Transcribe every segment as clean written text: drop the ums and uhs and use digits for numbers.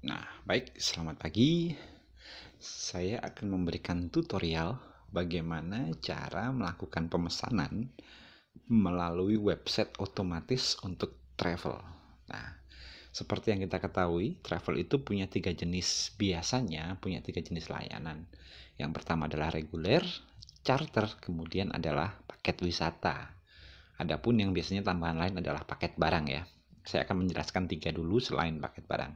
Nah, baik, selamat pagi. Saya akan memberikan tutorial bagaimana cara melakukan pemesanan melalui website otomatis untuk travel. Nah, seperti yang kita ketahui, travel itu punya tiga jenis, biasanya punya tiga jenis layanan. Yang pertama adalah reguler, charter, kemudian adalah paket wisata. Adapun yang biasanya tambahan lain adalah paket barang ya. Saya akan menjelaskan tiga dulu selain paket barang.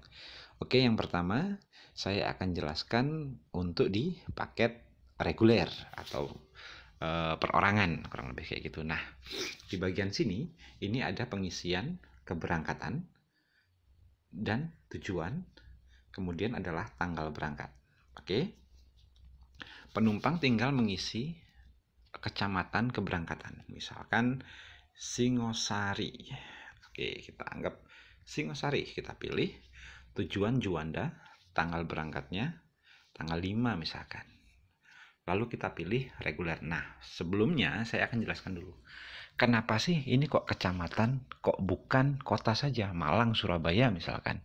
Oke, yang pertama saya akan jelaskan untuk di paket reguler atau perorangan, kurang lebih kayak gitu. Nah, di bagian sini ini ada pengisian keberangkatan dan tujuan, kemudian adalah tanggal berangkat. Oke, penumpang tinggal mengisi kecamatan keberangkatan, misalkan Singosari. Oke, kita anggap Singosari, kita pilih tujuan Juanda, tanggal berangkatnya tanggal 5 misalkan. Lalu kita pilih reguler. Nah, sebelumnya saya akan jelaskan dulu. Kenapa sih ini kok kecamatan, kok bukan kota saja, Malang, Surabaya misalkan?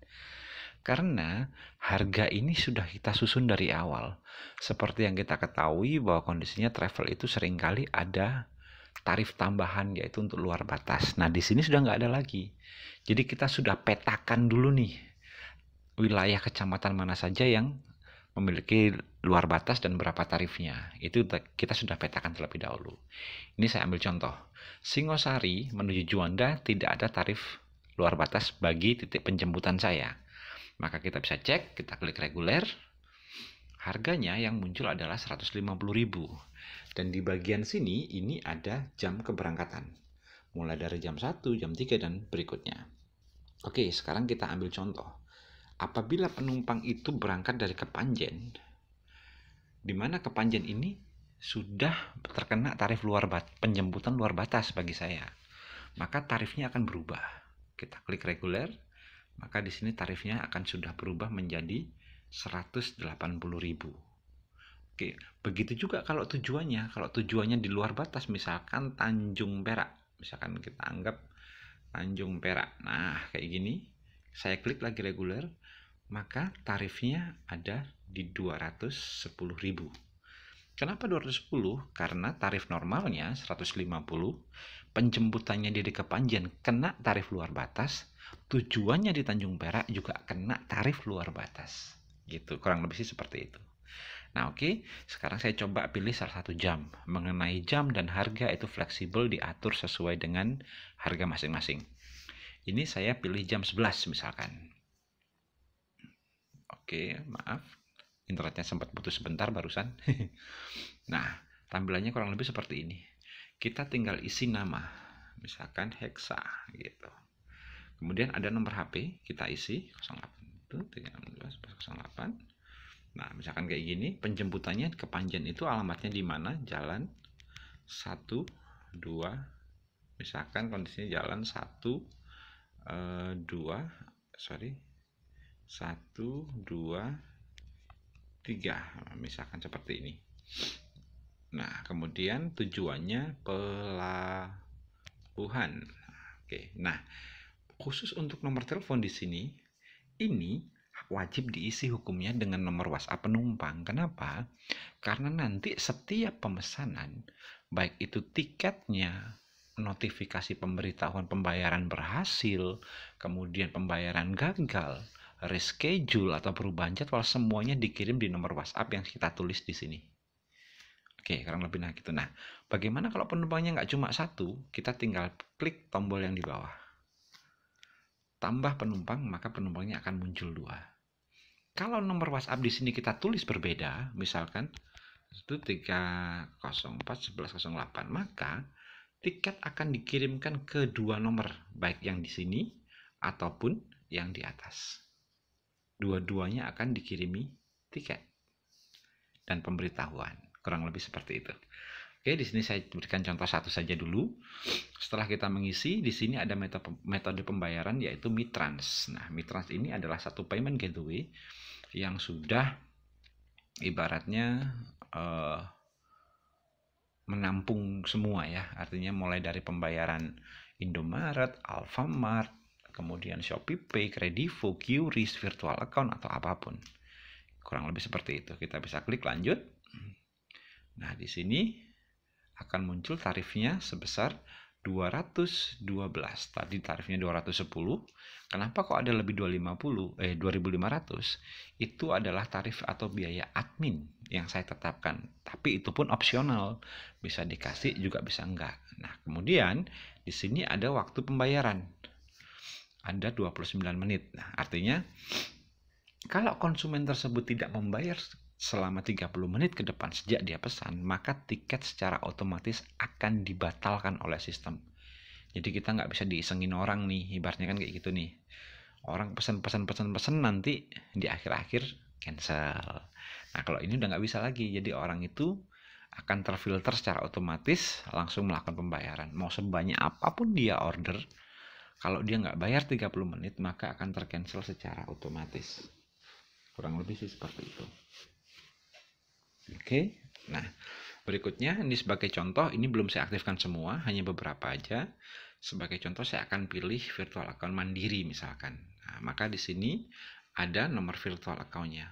Karena harga ini sudah kita susun dari awal. Seperti yang kita ketahui bahwa kondisinya travel itu seringkali ada tarif tambahan yaitu untuk luar batas. Nah, di sini sudah nggak ada lagi. Jadi kita sudah petakan dulu nih wilayah kecamatan mana saja yang memiliki luar batas dan berapa tarifnya. Itu kita sudah petakan terlebih dahulu. Ini saya ambil contoh. Singosari menuju Juanda tidak ada tarif luar batas bagi titik penjemputan saya. Maka kita bisa cek, kita klik reguler. Harganya yang muncul adalah 150.000. Dan di bagian sini ini ada jam keberangkatan. Mulai dari jam 1, jam 3 dan berikutnya. Oke, sekarang kita ambil contoh. Apabila penumpang itu berangkat dari Kepanjen, di mana Kepanjen ini sudah terkena tarif penjemputan luar batas bagi saya, maka tarifnya akan berubah. Kita klik reguler, maka di sini tarifnya akan sudah berubah menjadi 180.000. Oke, begitu juga kalau tujuannya di luar batas, misalkan Tanjung Perak, misalkan kita anggap Tanjung Perak. Nah, kayak gini, saya klik lagi reguler, maka tarifnya ada di 210.000. Kenapa 210? Karena tarif normalnya 150, penjemputannya di Kepanjen kena tarif luar batas, tujuannya di Tanjung Perak juga kena tarif luar batas. Gitu, kurang lebih sih seperti itu. Nah, oke, sekarang saya coba pilih salah satu jam. Mengenai jam dan harga itu fleksibel, diatur sesuai dengan harga masing-masing. Ini saya pilih jam 11 misalkan. Oke, maaf. Internetnya sempat putus sebentar barusan. Nah, tampilannya kurang lebih seperti ini. Kita tinggal isi nama. Misalkan Hexa gitu. Kemudian ada nomor HP, kita isi 08 08. Nah, misalkan kayak gini, penjemputannya ke Panjen itu alamatnya di mana? Jalan 1 2, misalkan kondisinya jalan 1 2 sorry 1 2 3, misalkan seperti ini. Nah, kemudian tujuannya pelabuhan. Oke, nah khusus untuk nomor telepon di sini, ini wajib diisi hukumnya dengan nomor WhatsApp penumpang. Kenapa? Karena nanti setiap pemesanan, baik itu tiketnya, notifikasi pemberitahuan pembayaran berhasil, kemudian pembayaran gagal, reschedule atau perubahan jadwal, semuanya dikirim di nomor WhatsApp yang kita tulis di sini. Oke, kurang lebih nah gitu. Nah, bagaimana kalau penumpangnya nggak cuma satu? Kita tinggal klik tombol yang di bawah. Tambah penumpang, maka penumpangnya akan muncul 2. Kalau nomor WhatsApp di sini kita tulis berbeda, misalkan itu 304 1108, maka tiket akan dikirimkan ke 2 nomor, baik yang di sini ataupun yang di atas. Dua-duanya akan dikirimi tiket dan pemberitahuan. Kurang lebih seperti itu. Oke, di sini saya berikan contoh satu saja dulu. Setelah kita mengisi, di sini ada metode pembayaran yaitu Mitrans. Nah, Mitrans ini adalah satu payment gateway yang sudah ibaratnya menampung semua ya. Artinya mulai dari pembayaran Indomaret, Alfamart, kemudian ShopeePay, Kredivo, QRIS, virtual account, atau apapun. Kurang lebih seperti itu. Kita bisa klik lanjut. Nah, di sini akan muncul tarifnya sebesar 212. Tadi tarifnya 210. Kenapa kok ada lebih 2.500? Itu adalah tarif atau biaya admin yang saya tetapkan. Tapi itu pun opsional. Bisa dikasih juga bisa enggak. Nah, kemudian di sini ada waktu pembayaran. Ada 29 menit. Nah, artinya kalau konsumen tersebut tidak membayar selama 30 menit ke depan sejak dia pesan, maka tiket secara otomatis akan dibatalkan oleh sistem. Jadi kita nggak bisa diisengin orang nih, ibaratnya kan kayak gitu nih. Orang pesen nanti di akhir-akhir cancel. Nah, kalau ini udah nggak bisa lagi. Jadi orang itu akan terfilter secara otomatis langsung melakukan pembayaran. Mau sebanyak apapun dia order, kalau dia nggak bayar 30 menit, maka akan tercancel secara otomatis. Kurang lebih sih seperti itu. Oke, nah berikutnya ini sebagai contoh, ini belum saya aktifkan semua, hanya beberapa aja. Sebagai contoh saya akan pilih virtual account mandiri misalkan. Nah, maka di sini ada nomor virtual account-nya.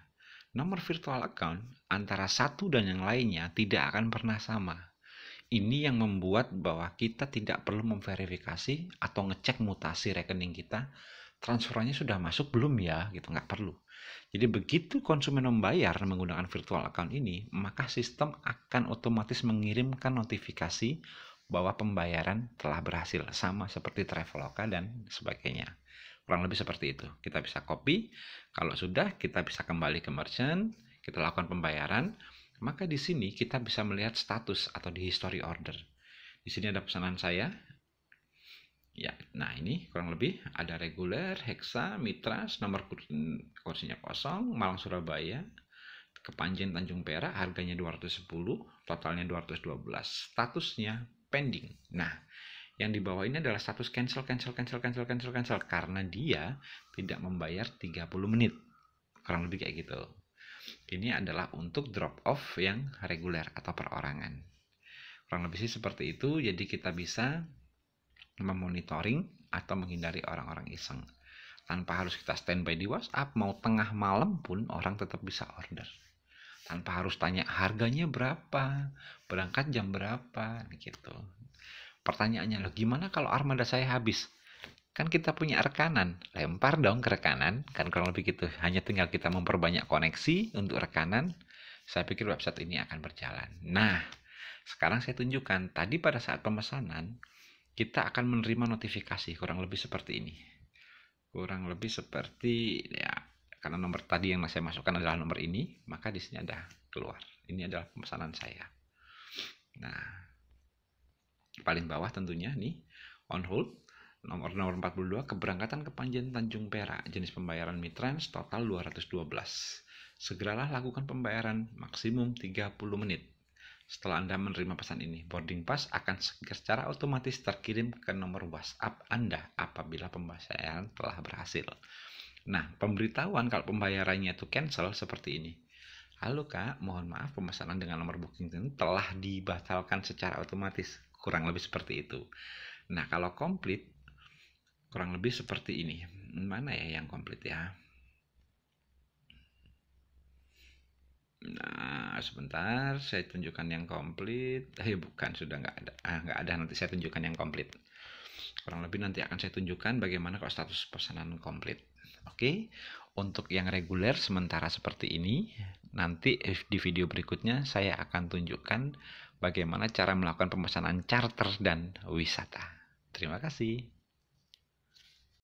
Nomor virtual account antara satu dan yang lainnya tidak akan pernah sama. Ini yang membuat bahwa kita tidak perlu memverifikasi atau ngecek mutasi rekening kita, transferannya sudah masuk belum ya, gitu, nggak perlu. Jadi begitu konsumen membayar menggunakan virtual account ini, maka sistem akan otomatis mengirimkan notifikasi bahwa pembayaran telah berhasil, sama seperti Traveloka dan sebagainya. Kurang lebih seperti itu. Kita bisa copy, kalau sudah kita bisa kembali ke merchant, kita lakukan pembayaran, maka di sini kita bisa melihat status atau di history order. Di sini ada pesanan saya. Ya, nah ini kurang lebih ada reguler, Hexa, Mitras, nomor kursinya kosong, Malang Surabaya, Kepanjen Tanjung Perak, harganya 210, totalnya 212. Statusnya pending. Nah, yang di bawah ini adalah status cancel karena dia tidak membayar 30 menit. Kurang lebih kayak gitu. Ini adalah untuk drop off yang reguler atau perorangan. Kurang lebih sih seperti itu, jadi kita bisa memonitoring atau menghindari orang-orang iseng. Tanpa harus kita standby di WhatsApp, mau tengah malam pun orang tetap bisa order. Tanpa harus tanya harganya berapa, berangkat jam berapa, gitu. Pertanyaannya, loh gimana kalau armada saya habis? Kan kita punya rekanan, lempar dong ke rekanan, kan kurang lebih gitu. Hanya tinggal kita memperbanyak koneksi untuk rekanan, saya pikir website ini akan berjalan. Nah, sekarang saya tunjukkan, tadi pada saat pemesanan, kita akan menerima notifikasi, kurang lebih seperti ini. Kurang lebih seperti, ya, karena nomor tadi yang saya masukkan adalah nomor ini, maka di sini ada keluar. Ini adalah pemesanan saya. Nah, paling bawah tentunya nih, on hold, nomor 42, keberangkatan Kepanjen Tanjung Perak, jenis pembayaran Mitrans, total 212. Segeralah lakukan pembayaran, maksimum 30 menit. Setelah Anda menerima pesan ini, boarding pass akan secara otomatis terkirim ke nomor WhatsApp Anda apabila pembayaran telah berhasil. Nah, pemberitahuan kalau pembayarannya itu cancel seperti ini. Halo Kak, mohon maaf pemesanan dengan nomor booking ini telah dibatalkan secara otomatis. Kurang lebih seperti itu. Nah, kalau komplit, kurang lebih seperti ini. Mana ya yang komplit ya? Nah, sebentar, saya tunjukkan yang komplit. Bukan, sudah nggak ada. Nggak ada, nanti saya tunjukkan yang komplit. Kurang lebih nanti akan saya tunjukkan bagaimana kalau status pesanan komplit. Oke, untuk yang reguler sementara seperti ini. Nanti di video berikutnya saya akan tunjukkan bagaimana cara melakukan pemesanan charter dan wisata. Terima kasih.